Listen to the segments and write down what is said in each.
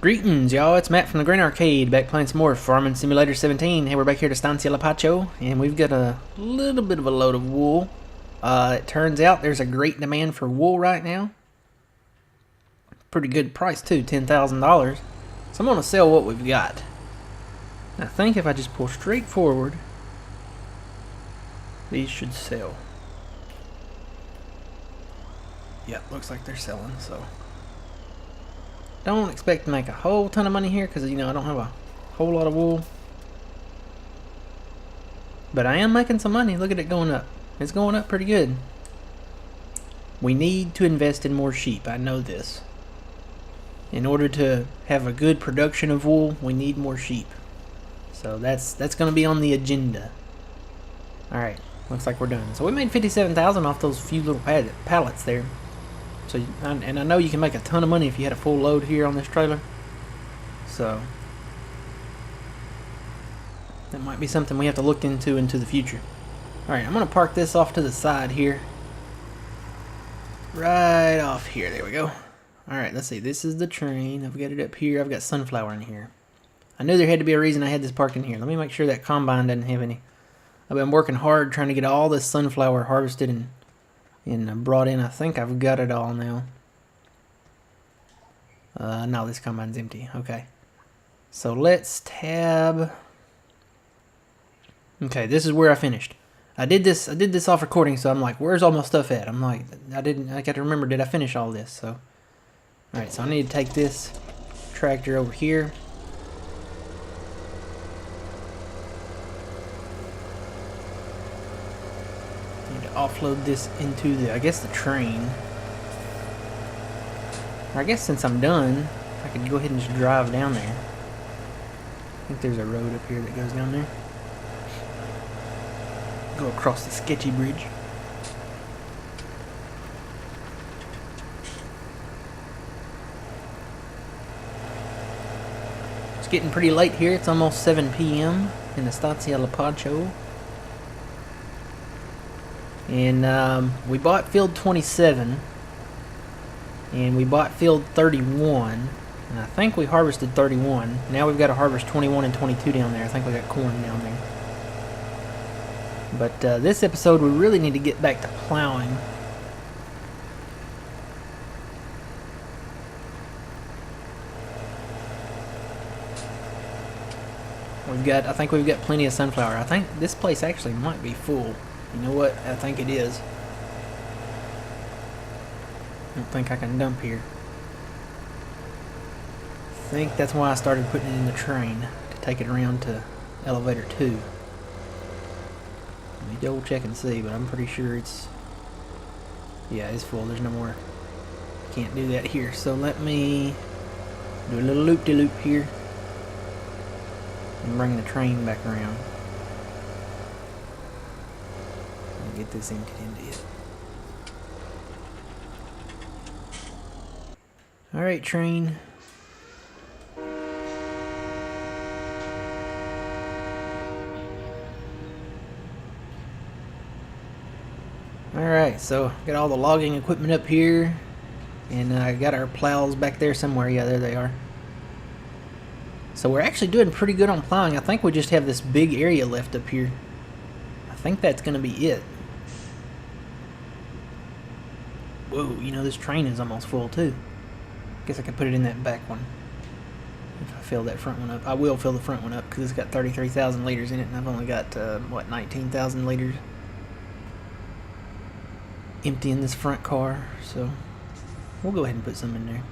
Greetings, y'all. It's Matt from the Green Arcade, back playing some more Farming Simulator 17. Hey, we're back here at Estancia Lapacho, and we've got a little bit of a load of wool. It turns out there's a great demand for wool right now. Pretty good price, too, $10,000. So I'm going to sell what we've got. I think if I just pull straight forward, these should sell. Yep, looks like they're selling, so... Don't expect to make a whole ton of money here because, you know, I don't have a whole lot of wool. But I am making some money. Look at it going up. It's going up pretty good. We need to invest in more sheep. I know this. In order to have a good production of wool, we need more sheep. So that's going to be on the agenda. Alright, looks like we're done. So we made $57,000 off those few little pallets there. So, and I know you can make a ton of money if you had a full load here on this trailer. So, that might be something we have to look into the future. Alright, I'm going to park this off to the side here. Right off here. There we go. Alright, let's see. This is the train. I've got it up here. I've got sunflower in here. I knew there had to be a reason I had this parked in here. Let me make sure that combine doesn't have any. I've been working hard trying to get all this sunflower harvested and brought in. I think I've got it all now. No, this combine's empty. Okay. So let's tab. Okay, this is where I finished. I did this off recording, so I'm like, where's all my stuff at? I'm like, I got to remember, did I finish all this? So, alright, so I need to take this tractor over here. Offload this into the, I guess, the train. Or I guess since I'm done, I could go ahead and just drive down there. I think there's a road up here that goes down there. Go across the sketchy bridge. It's getting pretty late here. It's almost 7 p.m. in Estancia Lapacho. And we bought field 27, and we bought field 31, and I think we harvested 31. Now we've got to harvest 21 and 22 down there. I think we got corn down there. But this episode, we really need to get back to plowing. I think we've got plenty of sunflower. I think this place actually might be full. You know what? I think it is. I don't think I can dump here. I think that's why I started putting it in the train, to take it around to elevator 2. Let me double check and see, but I'm pretty sure it's... Yeah, it's full. There's no more. Can't do that here. So let me do a little loop-de-loop here and bring the train back around. Get this emptied into it. Alright, train. Alright, so got all the logging equipment up here, and I got our plows back there somewhere. Yeah, there they are. So we're actually doing pretty good on plowing. I think we just have this big area left up here. I think that's going to be it. Whoa, you know, this train is almost full too. Guess I could put it in that back one. If I fill that front one up. I will fill the front one up because it's got 33,000 liters in it, and I've only got, what, 19,000 liters empty in this front car. So we'll go ahead and put some in there.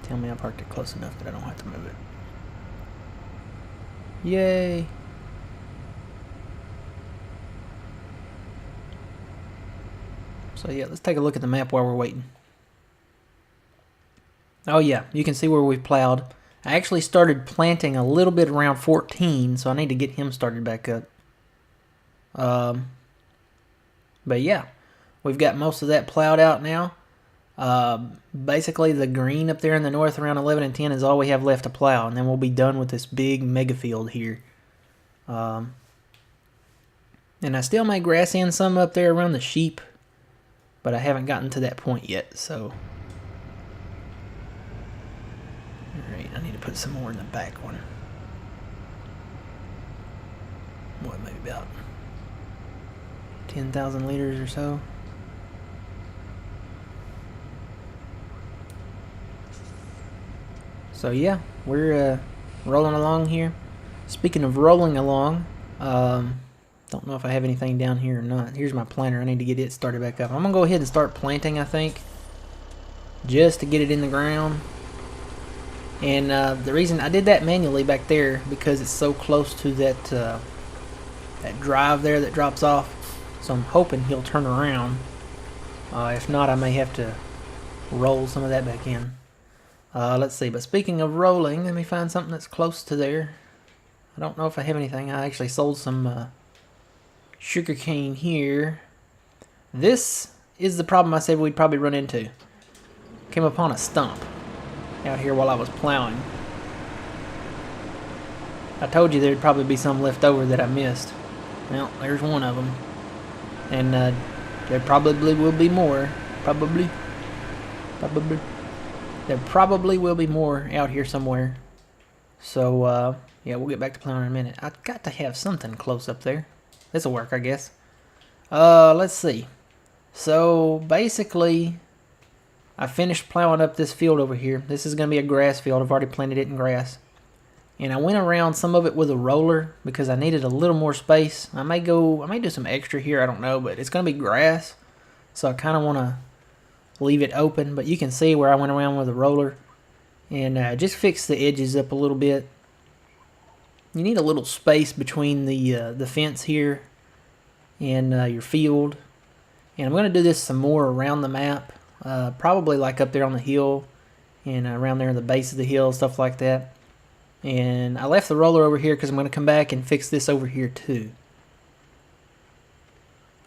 Tell me I parked it close enough that I don't have to move it. Yay! So yeah, let's take a look at the map while we're waiting. Oh yeah, you can see where we've plowed. I actually started planting a little bit around 14, so I need to get him started back up. But yeah, we've got most of that plowed out now. Basically the green up there in the north around 11 and 10 is all we have left to plow, and then we'll be done with this big mega field here. And I still may grass in some up there around the sheep, but I haven't gotten to that point yet, so I need to put some more in the back one. What, maybe about 10,000 liters or so. So yeah, we're rolling along here. Speaking of rolling along, don't know if I have anything down here or not. Here's my planter. I need to get it started back up. I'm gonna go ahead and start planting, I think, just to get it in the ground. And the reason I did that manually back there because it's so close to that that drive there that drops off. So I'm hoping he'll turn around. If not, I may have to roll some of that back in. Let's see, but speaking of rolling, let me find something that's close to there. I don't know if I have anything. I actually sold some sugar cane here. This is the problem I said we'd probably run into. Came upon a stump out here while I was plowing. I told you there'd probably be some left over that I missed. Well, there's one of them. And there probably will be more. Probably. There probably will be more out here somewhere. So, yeah, we'll get back to plowing in a minute. I've got to have something close up there. This'll work, I guess. Let's see. So, basically, I finished plowing up this field over here. This is going to be a grass field. I've already planted it in grass. And I went around some of it with a roller because I needed a little more space. I may do some extra here, I don't know, but it's going to be grass. So I kind of want to leave it open, but you can see where I went around with a roller and just fix the edges up a little bit. You need a little space between the fence here and your field. And I'm going to do this some more around the map, probably like up there on the hill and around there in the base of the hill, stuff like that. And I left the roller over here because I'm going to come back and fix this over here too.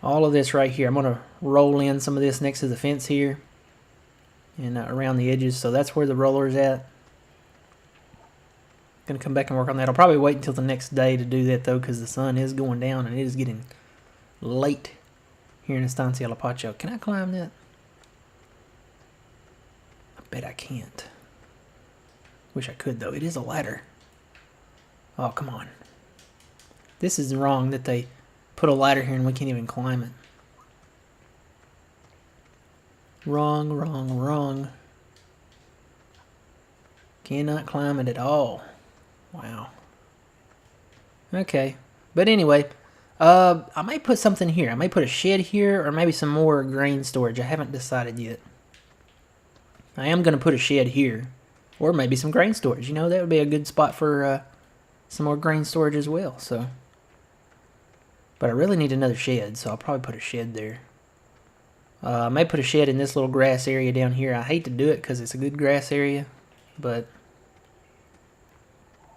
All of this right here, I'm going to roll in some of this next to the fence here and around the edges. So that's where the roller is at. Going to come back and work on that. I'll probably wait until the next day to do that though because the sun is going down and it is getting late here in Estancia Lapacho. Can I climb that? I bet I can't. Wish I could though. It is a ladder. Oh, come on. This is wrong that they put a ladder here and we can't even climb it. Wrong, wrong, wrong. Cannot climb it at all. Wow. Okay. But anyway, I may put something here. I may put a shed here or maybe some more grain storage. I haven't decided yet. I am going to put a shed here. Or maybe some grain storage. You know, that would be a good spot for some more grain storage as well. So, but I really need another shed, so I'll probably put a shed there. I may put a shed in this little grass area down here. I hate to do it because it's a good grass area, but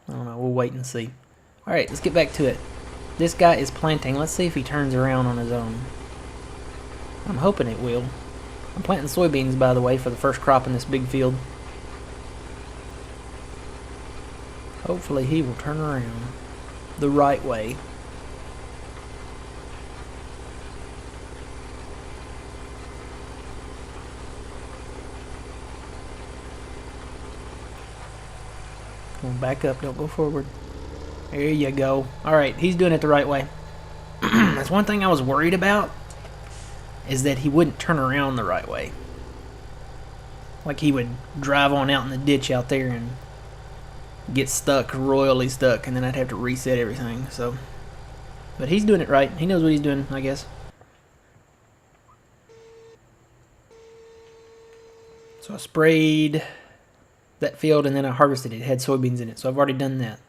I don't know. We'll wait and see. All right, let's get back to it. This guy is planting. Let's see if he turns around on his own. I'm hoping it will. I'm planting soybeans, by the way, for the first crop in this big field. Hopefully he will turn around the right way. Come on, back up, don't go forward. There you go. Alright, he's doing it the right way. That's one thing I was worried about, is that he wouldn't turn around the right way. Like he would drive on out in the ditch out there and get stuck, royally stuck, and then I'd have to reset everything. So, but he's doing it right. He knows what he's doing, I guess. So I sprayed that field and then I harvested it. It had soybeans in it, so I've already done that.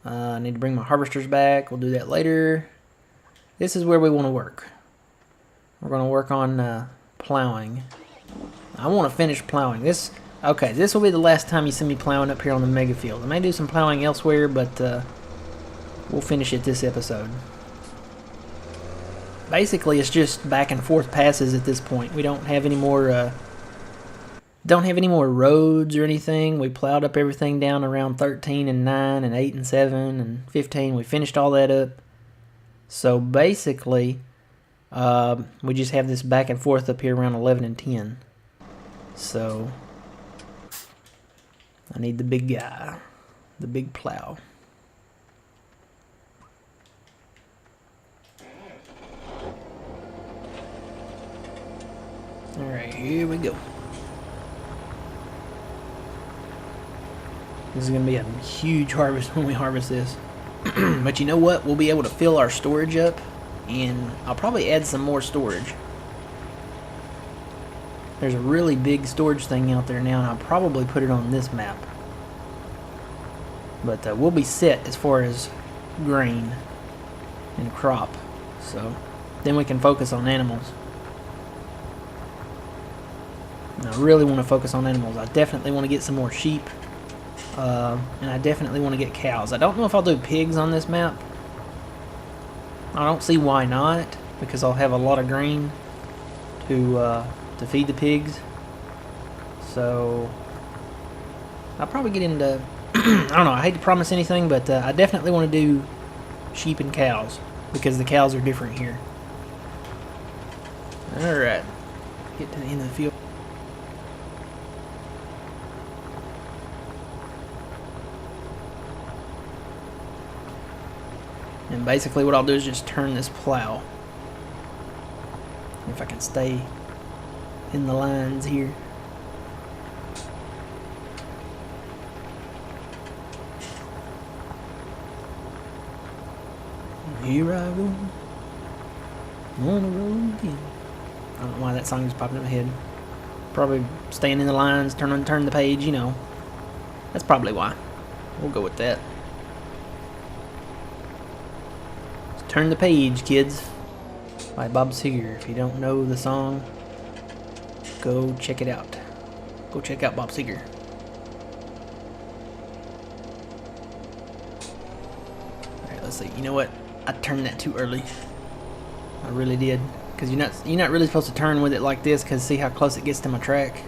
I need to bring my harvesters back. We'll do that later. This is where we want to work. We're going to work on plowing. I want to finish plowing. Okay, this will be the last time you see me plowing up here on the mega field. I may do some plowing elsewhere, but we'll finish it this episode. Basically, it's just back and forth passes at this point. We don't have any more roads or anything. We plowed up everything down around 13 and 9 and 8 and 7 and 15. We finished all that up. So basically, we just have this back and forth up here around 11 and 10. So I need the big guy. The big plow. Alright, here we go. This is going to be a huge harvest when we harvest this. But you know what? We'll be able to fill our storage up, and I'll probably add some more storage. There's a really big storage thing out there now, and I'll probably put it on this map. But we'll be set as far as grain and crop, so then we can focus on animals. And I really want to focus on animals. I definitely want to get some more sheep. And I definitely want to get cows. I don't know if I'll do pigs on this map. I don't see why not, because I'll have a lot of grain to feed the pigs. So I'll probably get into I don't know, I hate to promise anything, but I definitely want to do sheep and cows, because the cows are different here. Alright, get to the end of the field. And basically what I'll do is just turn this plow. If I can stay in the lines here. Here I go on the road again. I don't know why that song just popped in my head. Probably staying in the lines, turn the page, you know. That's probably why. We'll go with that. Turn the Page, kids, by Bob Seger. If you don't know the song, go check it out. Go check out Bob Seger. Alright, let's see. You know what? I turned that too early. I really did. Because you're not really supposed to turn with it like this, because see how close it gets to my track?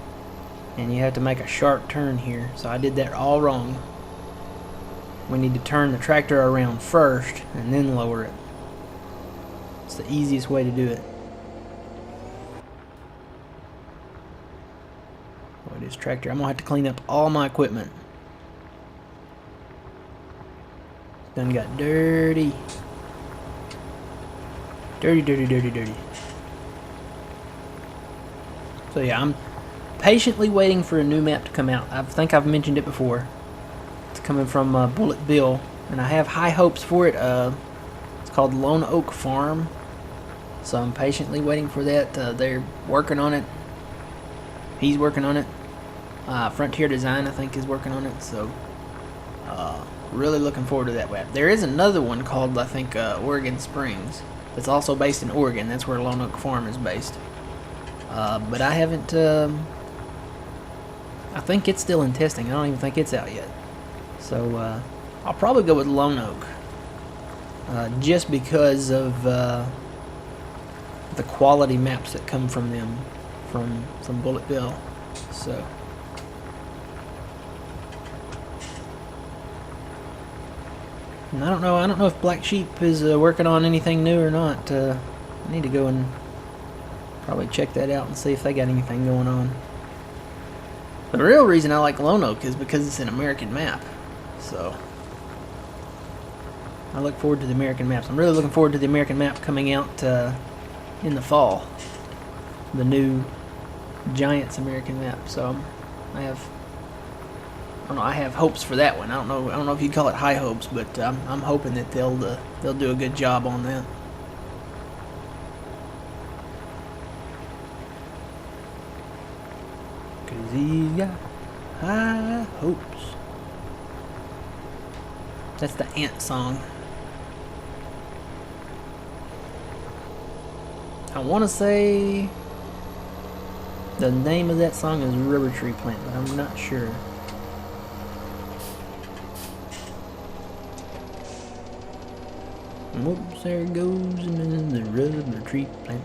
And you have to make a sharp turn here. So I did that all wrong. We need to turn the tractor around first and then lower it. It's the easiest way to do it. Boy, this tractor, I'm gonna have to clean up all my equipment. It's done got dirty. Dirty. So yeah, I'm patiently waiting for a new map to come out. I think I've mentioned it before. It's coming from Bullet Bill, and I have high hopes for it. It's called Lone Oak Farm. So I'm patiently waiting for that. They're working on it. He's working on it. Frontier Design, I think, is working on it. So really looking forward to that map. There is another one called, I think, Oregon Springs. It's also based in Oregon. That's where Lone Oak Farm is based. But I haven't... I think it's still in testing. I don't even think it's out yet. So I'll probably go with Lone Oak. Just because of the quality maps that come from them, from Bullet Bill. So and I don't know if Black Sheep is working on anything new or not. I need to go and probably check that out and see if they got anything going on. The real reason I like Lone Oak is because it's an American map. So I look forward to the American maps. I'm really looking forward to the American map coming out in the fall. The new Giants American map. So I have hopes for that one. I don't know if you'd call it high hopes, but I'm hoping that they'll do a good job on that. Cause he's got high hopes. That's the Ant song. I want to say the name of that song is Rubber Tree Plant, but I'm not sure. Whoops, there it goes, and then the rubber tree plant.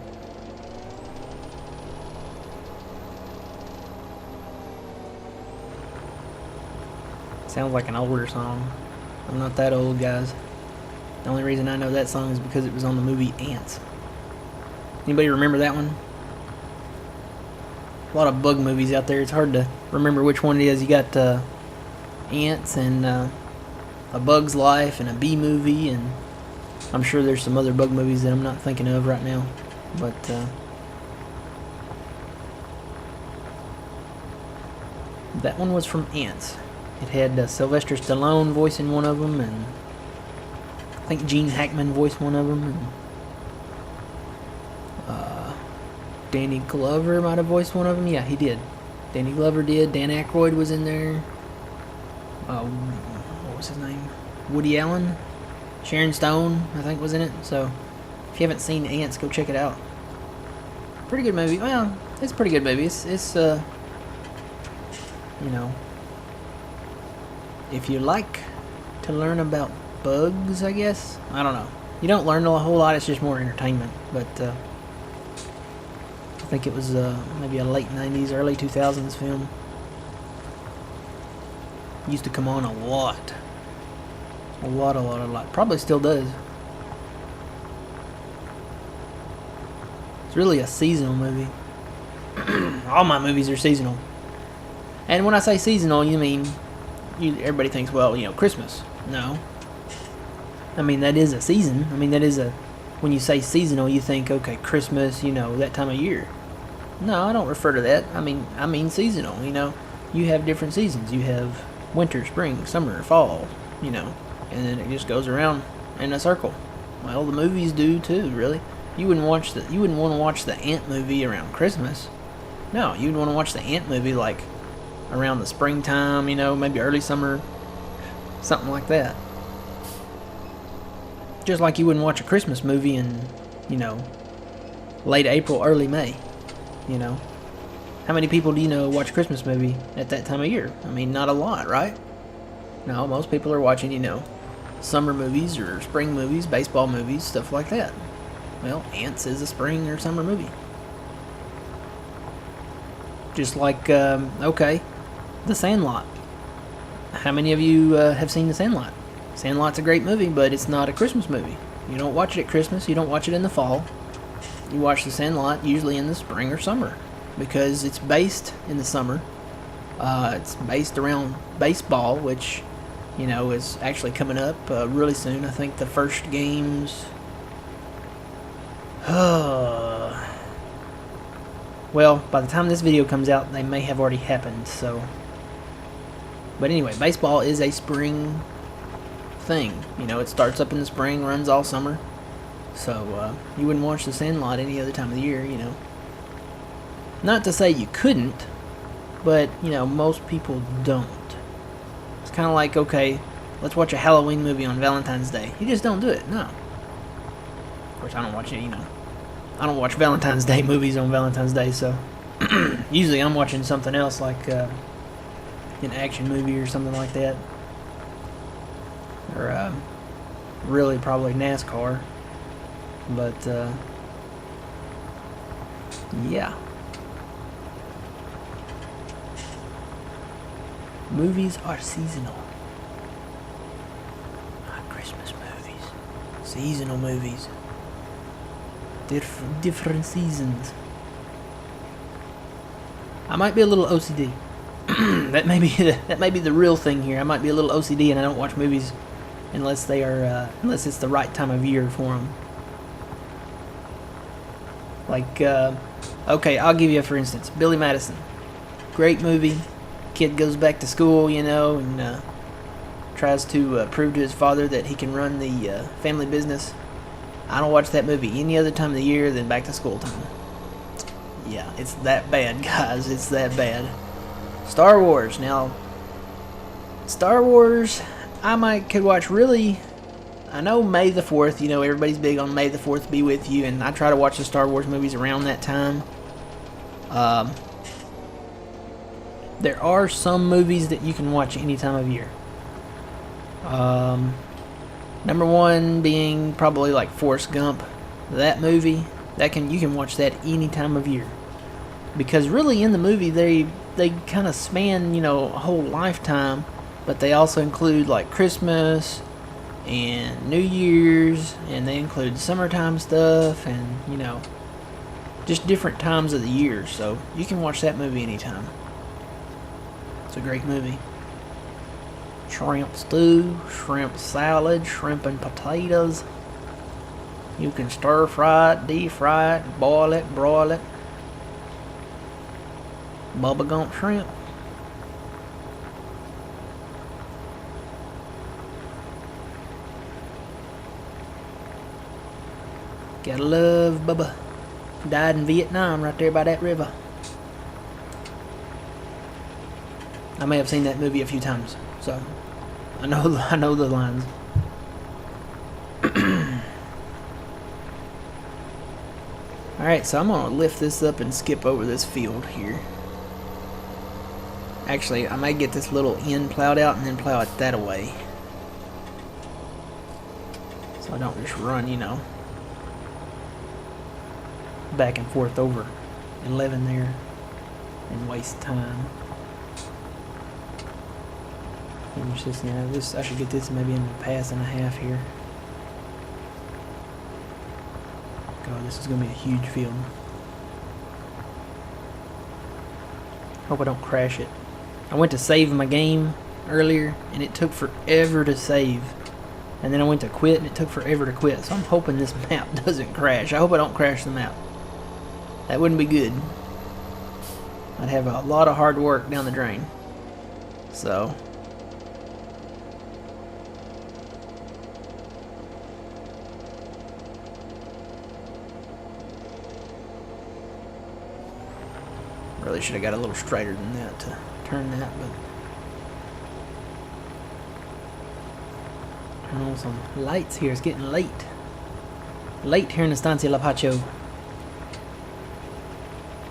Sounds like an older song. I'm not that old, guys. The only reason I know that song is because it was on the movie Ants. Anybody remember that one? A lot of bug movies out there. It's hard to remember which one it is. You got Ants and A Bug's Life and a Bee Movie, and I'm sure there's some other bug movies that I'm not thinking of right now, but that one was from Ants. It had Sylvester Stallone voicing one of them, and I think Gene Hackman voiced one of them, and Danny Glover might have voiced one of them. Yeah, he did. Danny Glover did. Dan Aykroyd was in there. What was his name? Woody Allen. Sharon Stone, I think, was in it. So, if you haven't seen Ants, go check it out. Pretty good movie. Well, it's a pretty good movie. It's you know, if you like to learn about bugs, I guess. I don't know. You don't learn a whole lot. It's just more entertainment. But I think it was maybe a late 90s, early 2000s film. Used to come on a lot. A lot. Probably still does. It's really a seasonal movie. All my movies are seasonal. And when I say seasonal, you mean... everybody thinks, well, you know, Christmas. No. I mean, that is a season. I mean, that is a... When you say seasonal, you think, okay, Christmas, you know, that time of year. No, I don't refer to that. I mean seasonal, you know. You have different seasons. You have winter, spring, summer, fall, you know. And then it just goes around in a circle. Well, the movies do too, really. You wouldn't want to watch the Ant movie around Christmas. No, you'd want to watch the Ant movie like around the springtime, you know, maybe early summer, something like that. Just like you wouldn't watch a Christmas movie in, you know, late April, early May, you know. How many people do you know watch a Christmas movie at that time of year? I mean, not a lot, right? No, most people are watching, you know, summer movies or spring movies, baseball movies, stuff like that. Well, Ants is a spring or summer movie. Just like, okay, The Sandlot. How many of you have seen The Sandlot? Sandlot's a great movie, but it's not a Christmas movie. You don't watch it at Christmas, you don't watch it in the fall. You watch The Sandlot usually in the spring or summer, because it's based in the summer. It's based around baseball, which, you know, is actually coming up really soon. I think the first games... well, by the time this video comes out, they may have already happened, so... But anyway, baseball is a spring thing. You know, it starts up in the spring, runs all summer. So, you wouldn't watch The Sandlot any other time of the year, you know. Not to say you couldn't, but, you know, most people don't. It's kind of like, okay, let's watch a Halloween movie on Valentine's Day. You just don't do it, no. Of course, I don't watch it, you know. I don't watch Valentine's Day movies on Valentine's Day, so... usually I'm watching something else, like an action movie or something like that. Or, really probably NASCAR. But, yeah. Movies are seasonal. Not Christmas movies. Seasonal movies. Different seasons. I might be a little OCD. that may be the real thing here. I might be a little OCD and I don't watch movies unless they are unless it's the right time of year for them. Like, okay, I'll give you a for instance. Billy Madison. Great movie. Kid goes back to school, you know, and tries to prove to his father that he can run the family business. I don't watch that movie any other time of the year than back to school time. Yeah, it's that bad, guys. It's that bad. Star Wars. Now, Star Wars, could watch really... I know May the 4th, you know, everybody's big on May the 4th be with you, and I try to watch the Star Wars movies around that time. There are some movies that you can watch any time of year. Number one being probably like Forrest Gump. That movie, you can watch that any time of year. Because really in the movie they kind of span, you know, a whole lifetime, but they also include like Christmas and New Year's, and they include summertime stuff, and, you know, just different times of the year. So you can watch that movie anytime. It's a great movie. shrimp stew, shrimp salad, shrimp and potatoes. You can stir fry it, deep fry it, boil it, broil it. Bubba Gump shrimp. Gotta love Bubba. Died in Vietnam right there by that river. I may have seen that movie a few times, so I know the lines. Alright, so I'm gonna lift this up and skip over this field here. Actually, I may get this little end plowed out and then plow it that away. So I don't just run, you know, back and forth over 11 there and waste time. Finish this now. I should get this maybe in a pass and a half here. God, this is gonna be a huge field. Hope I don't crash it. I went to save my game earlier and it took forever to save. And then I went to quit and it took forever to quit. So I'm hoping this map doesn't crash. I hope I don't crash the map. That wouldn't be good. I'd have a lot of hard work down the drain. So really should have got a little straighter than that to turn that, but turn on some lights here. It's getting late. Late here in Estancia Lapacho.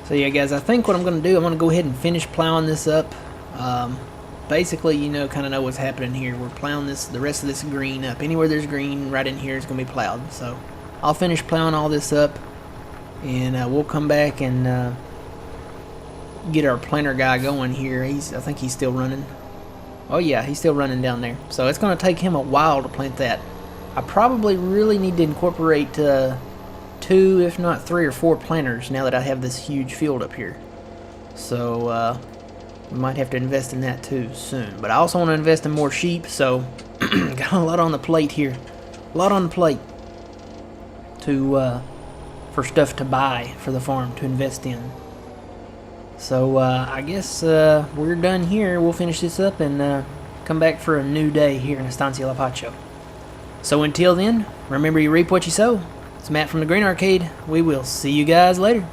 So yeah, guys, I think what I'm going to do, I'm going to go ahead and finish plowing this up. Basically, you know, kind of know what's happening here. We're plowing the rest of this green up. Anywhere there's green, right in here is going to be plowed. So I'll finish plowing all this up, and we'll come back and get our planter guy going here. I think he's still running. Oh yeah, he's still running down there. So it's going to take him a while to plant that. I probably really need to incorporate 2, if not 3 or 4 planters now that I have this huge field up here. So we might have to invest in that too soon. But I also want to invest in more sheep, so got a lot on the plate here. A lot on the plate for stuff to buy for the farm to invest in. So I guess we're done here. We'll finish this up and come back for a new day here in Estancia Lapacho. So until then, remember you reap what you sow. It's Matt from the Green Arcade. We will see you guys later.